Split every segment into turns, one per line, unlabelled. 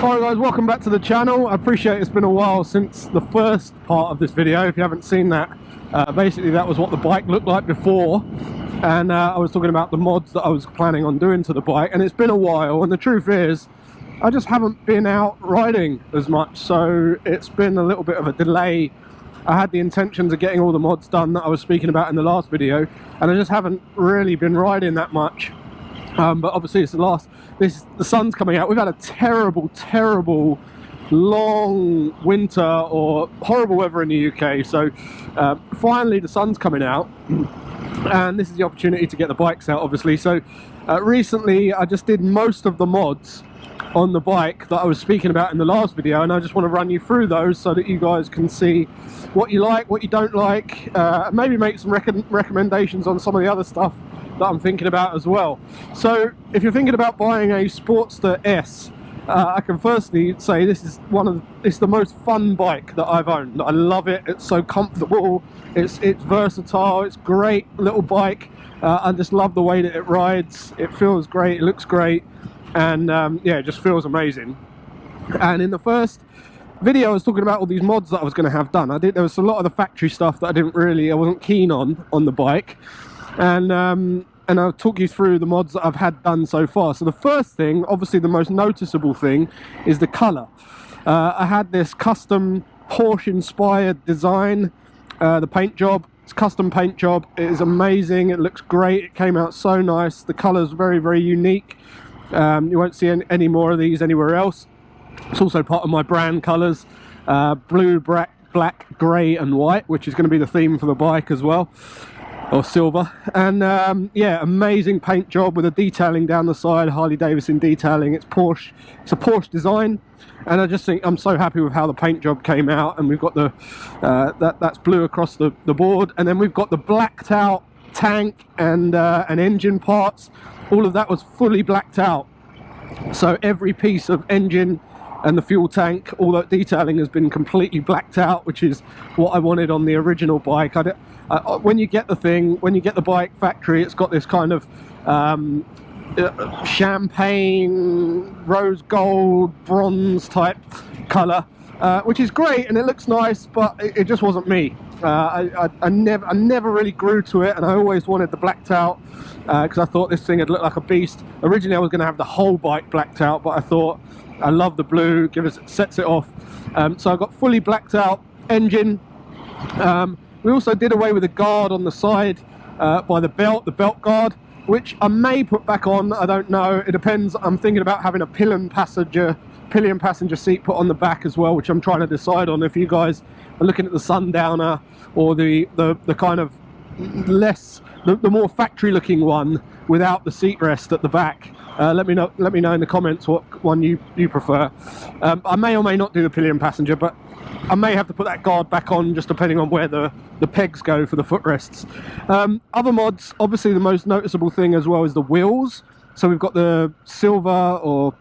Hi guys, welcome back to the channel. I appreciate it's been a while since the first part of this video. If you haven't seen that, basically that was what the bike looked like before, and I was talking about the mods that I was planning on doing to the bike, and it's been a while, and the truth is I just haven't been out riding as much, so it's been a little bit of a delay. I had the intentions of getting all the mods done that I was speaking about in the last video, and I just haven't really been riding that much. But obviously it's the sun's coming out. We've had a terrible long winter or horrible weather in the UK, so finally the sun's coming out and this is the opportunity to get the bikes out, obviously. So recently I just did most of the mods on the bike that I was speaking about in the last video, and I just want to run you through those so that you guys can see what you like, what you don't like, maybe make some recommendations on some of the other stuff that I'm thinking about as well. So if you're thinking about buying a Sportster S, I can firstly say this is it's the most fun bike that I've owned. I love it. It's so comfortable, it's versatile, it's great little bike. I just love the way that it rides. It feels great, it looks great, and yeah, it just feels amazing. And in the first video I was talking about all these mods that I was going to have done. There was a lot of the factory stuff that I wasn't keen on the bike, and I'll talk you through the mods that I've had done so far. So the first thing, obviously the most noticeable thing, is the colour. I had this custom Porsche inspired design. The paint job, it's custom paint job. It is amazing, it looks great, it came out so nice. The colour's very unique. You won't see any more of these anywhere else. It's also part of my brand colours, blue, black, grey and white, which is going to be the theme for the bike as well, or silver. And yeah, amazing paint job with the detailing down the side, Harley Davidson detailing. It's Porsche, it's a Porsche design, and I just think I'm so happy with how the paint job came out. And we've got the that's blue across the board, and then we've got the blacked out tank and engine parts. All of that was fully blacked out, so every piece of engine and the fuel tank, all that detailing has been completely blacked out, which is what I wanted on the original bike. When you get the bike factory, it's got this kind of champagne, rose gold, bronze type colour, which is great and it looks nice, but it just wasn't me. I never really grew to it, and I always wanted the blacked out because I thought this thing had looked like a beast. Originally I was going to have the whole bike blacked out, but I thought I love the blue, sets it off. So I got fully blacked out engine. We also did away with the guard on the side by the belt guard, which I may put back on, I don't know, it depends. I'm thinking about having a pillion passenger seat put on the back as well, which I'm trying to decide on. If you guys are looking at the Sundowner or the kind of the more factory looking one without the seat rest at the back, let me know in the comments what one you prefer. I may or may not do the pillion passenger, but I may have to put that guard back on, just depending on where the pegs go for the footrests. Other mods, obviously the most noticeable thing as well is the wheels. So we've got the silver or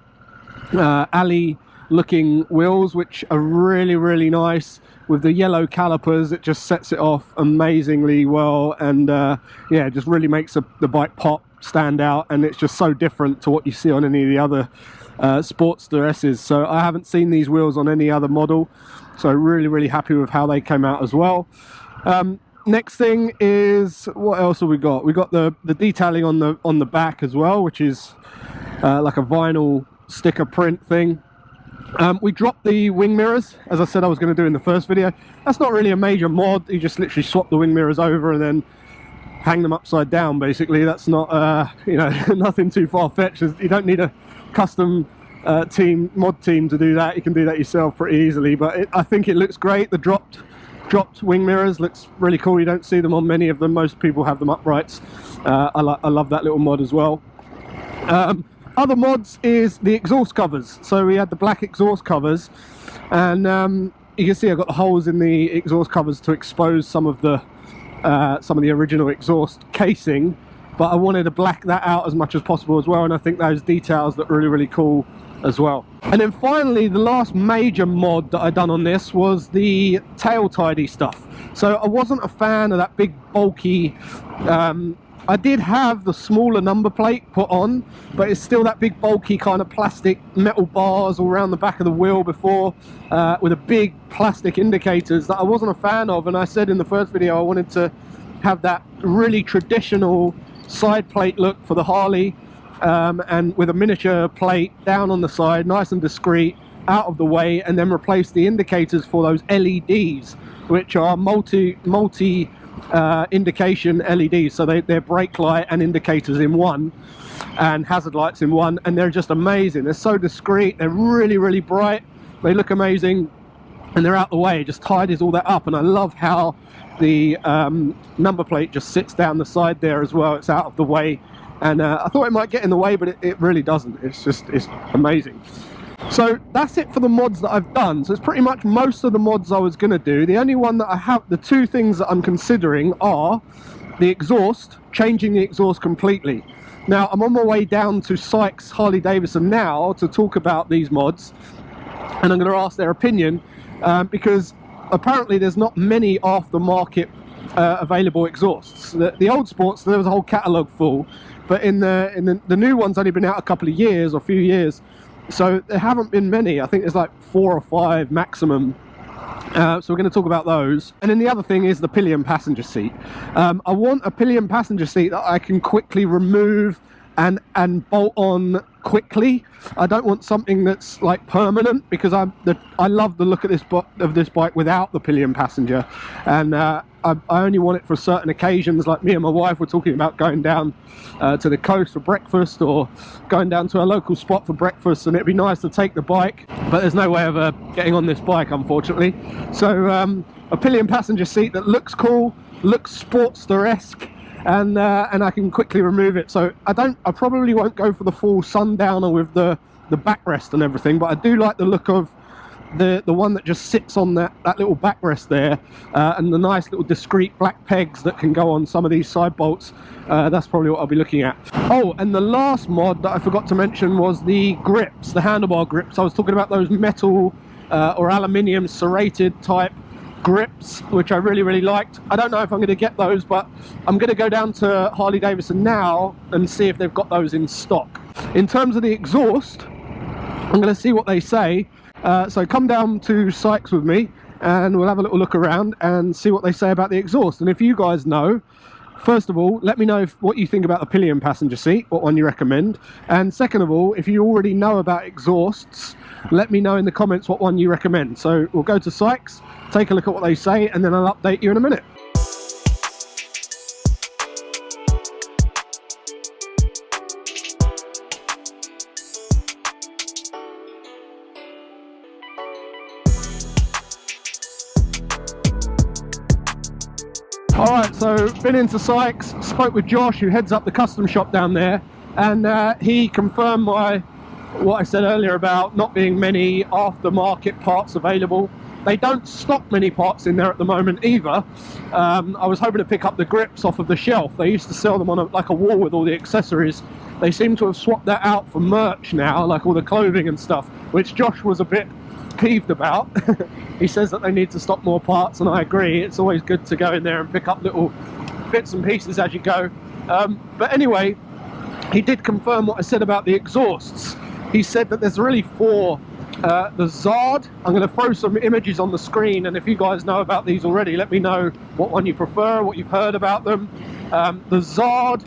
alley looking wheels, which are really nice. With the yellow calipers, it just sets it off amazingly well, and yeah, it just really makes the bike pop, stand out, and it's just so different to what you see on any of the other Sportster S's. So I haven't seen these wheels on any other model, so really happy with how they came out as well. Next thing is, what else have we got? We got the detailing on the back as well, which is like a vinyl sticker print thing. We dropped the wing mirrors, as I said I was going to do in the first video. That's not really a major mod. You just literally swap the wing mirrors over and then hang them upside down, basically. That's not you know, nothing too far-fetched. You don't need a custom mod team to do that. You can do that yourself pretty easily, but I think it looks great. The dropped wing mirrors looks really cool. You don't see them on many of them. Most people have them uprights. I love that little mod as well. Other mods is the exhaust covers. So we had the black exhaust covers, and you can see I've got the holes in the exhaust covers to expose some of the original exhaust casing, but I wanted to black that out as much as possible as well, and I think those details look really cool as well. And then finally, the last major mod that I done on this was the tail tidy stuff. So I wasn't a fan of that big bulky I did have the smaller number plate put on, but it's still that big bulky kind of plastic metal bars all around the back of the wheel before, with a big plastic indicators that I wasn't a fan of. And I said in the first video I wanted to have that really traditional side plate look for the Harley, and with a miniature plate down on the side, nice and discreet, out of the way, and then replace the indicators for those LEDs, which are multi indication LEDs. So they're brake light and indicators in one, and hazard lights in one, and they're just amazing. They're so discreet, they're really bright, they look amazing, and they're out the way. It just tidies all that up. And I love how the number plate just sits down the side there as well. It's out of the way, and I thought it might get in the way, but it really doesn't. It's amazing. So that's it for the mods that I've done. So it's pretty much most of the mods I was going to do. The only one that I have, the two things that I'm considering are the exhaust, changing the exhaust completely. Now I'm on my way down to Sykes Harley Davidson now to talk about these mods, and I'm going to ask their opinion, because apparently there's not many aftermarket available exhausts. The old Sportster, there was a whole catalogue full, but in the new one's only been out a couple of years or a few years. So there haven't been many. I think there's like 4 or 5 maximum. So we're going to talk about those. And then the other thing is the pillion passenger seat. I want a pillion passenger seat that I can quickly remove and bolt on quickly. I don't want something that's like permanent, because I love the look of this bike without the pillion passenger, and I only want it for certain occasions. Like me and my wife were talking about going down to the coast for breakfast, or going down to a local spot for breakfast, and it'd be nice to take the bike, but there's no way of getting on this bike, unfortunately. So a pillion passenger seat that looks cool, looks Sportster-esque, and I can quickly remove it. So I probably won't go for the full sundowner with the backrest and everything, but I do like the look of the one that just sits on that little backrest there, and the nice little discreet black pegs that can go on some of these side bolts. That's probably what I'll be looking at. Oh, and the last mod that I forgot to mention was the grips, the handlebar grips. I was talking about those metal or aluminium serrated type grips, which I really liked. I don't know if I'm going to get those, but I'm going to go down to Harley Davidson now and see if they've got those in stock. In terms of the exhaust, I'm going to see what they say. So come down to Sykes with me and we'll have a little look around and see what they say about the exhaust. And if you guys know, first of all, let me know what you think about the pillion passenger seat, what one you recommend. And second of all, if you already know about exhausts, let me know in the comments what one you recommend. So we'll go to Sykes, take a look at what they say, and then I'll update you in a minute. Alright, so been into Sykes, spoke with Josh, who heads up the custom shop down there, and he confirmed what I said earlier about not being many aftermarket parts available. They don't stock many parts in there at the moment either. I was hoping to pick up the grips off of the shelf. They used to sell them on like a wall with all the accessories. They seem to have swapped that out for merch now, like all the clothing and stuff, which Josh was a bit peeved about. He says that they need to stock more parts, and I agree. It's always good to go in there and pick up little bits and pieces as you go. But anyway, he did confirm what I said about the exhausts. He said that there's really 4. The Zard, I'm going to throw some images on the screen, and if you guys know about these already, let me know what one you prefer, what you've heard about them. The Zard,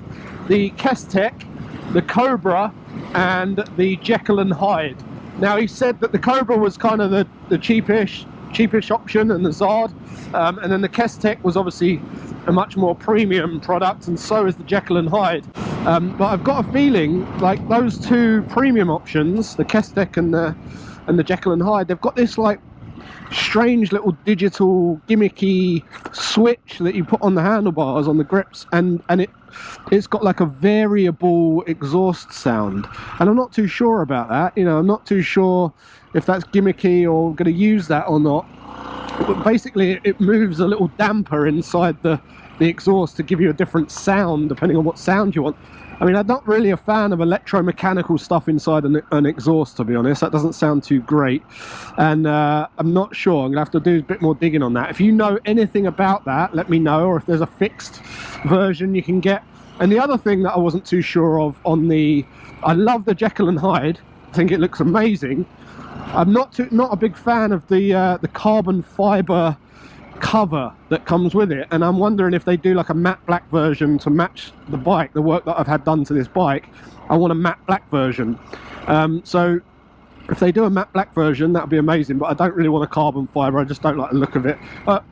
the Kestek, the Cobra, and the Jekyll and Hyde. Now he said that the Cobra was kind of the cheapish option, and the Zard, and then the Kestek was obviously a much more premium product, and so is the Jekyll and Hyde. But I've got a feeling like those 2 premium options, the Kestek and the Jekyll and Hyde, they've got this like strange little digital gimmicky switch that you put on the handlebars, on the grips, and it's got like a variable exhaust sound, and I'm not too sure about that. You know, I'm not too sure if that's gimmicky or going to use that or not. But basically it moves a little damper inside the exhaust to give you a different sound depending on what sound you want. I mean, I'm not really a fan of electromechanical stuff inside an exhaust, to be honest. That doesn't sound too great, and I'm not sure. I'm gonna have to do a bit more digging on that. If you know anything about that, let me know, or if there's a fixed version you can get And the other thing that I wasn't too sure of on the, I love the Jekyll and Hyde. I think it looks amazing. I'm not a big fan of the carbon fiber cover that comes with it, and I'm wondering if they do like a matte black version to match the bike, the work that I've had done to this bike. I want a matte black version. So if they do a matte black version, that would be amazing, but I don't really want a carbon fiber. I just don't like the look of it.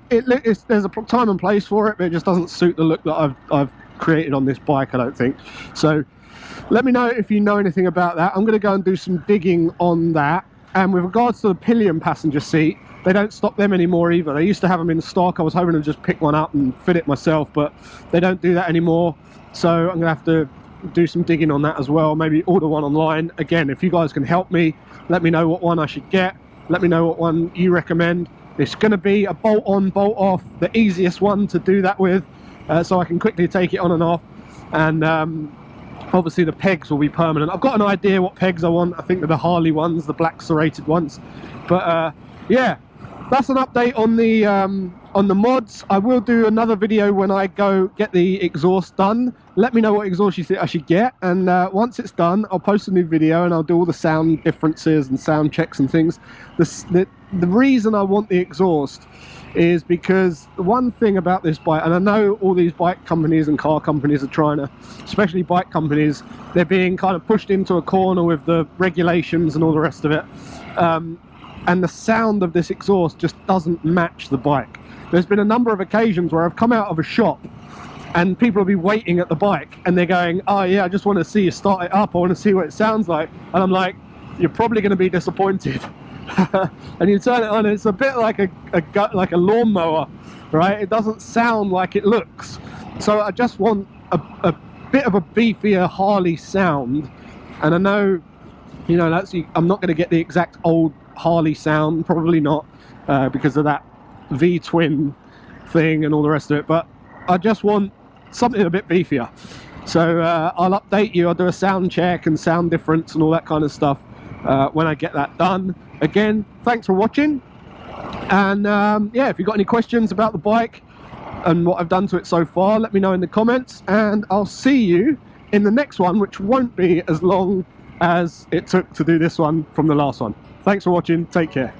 There's a time and place for it, but it just doesn't suit the look that I've created on this bike, I don't think. So let me know if you know anything about that. I'm going to go and do some digging on that. And with regards to the pillion passenger seat, they don't stock them anymore either. They used to have them in stock. I was hoping to just pick one up and fit it myself, but they don't do that anymore. So I'm going to have to do some digging on that as well. Maybe order one online. Again, if you guys can help me, let me know what one I should get. Let me know what one you recommend. It's going to be a bolt on, bolt off, the easiest one to do that with, so I can quickly take it on and off. And obviously the pegs will be permanent. I've got an idea what pegs I want. I think they're the Harley ones, the black serrated ones. But yeah, that's an update on the mods. I will do another video when I go get the exhaust done. Let me know what exhaust you think I should get, and once it's done, I'll post a new video and I'll do all the sound differences and sound checks and things. The reason I want the exhaust is because the one thing about this bike, and I know all these bike companies and car companies are trying to, especially bike companies, they're being kind of pushed into a corner with the regulations and all the rest of it. And the sound of this exhaust just doesn't match the bike. There's been a number of occasions where I've come out of a shop and people will be waiting at the bike and they're going, oh yeah, I just want to see you start it up, I want to see what it sounds like. And I'm like, you're probably going to be disappointed. And you turn it on and it's a bit like a lawnmower, right? It doesn't sound like it looks. So I just want a bit of a beefier Harley sound. And I know, you know, I'm not going to get the exact old Harley sound, probably not, because of that V-twin thing and all the rest of it, but I just want something a bit beefier. So I'll update you. I'll do a sound check and sound difference and all that kind of stuff when I get that done. Again, thanks for watching, and yeah, if you've got any questions about the bike and what I've done to it so far, let me know in the comments, and I'll see you in the next one, which won't be as long as it took to do this one from the last one. Thanks for watching. Take care.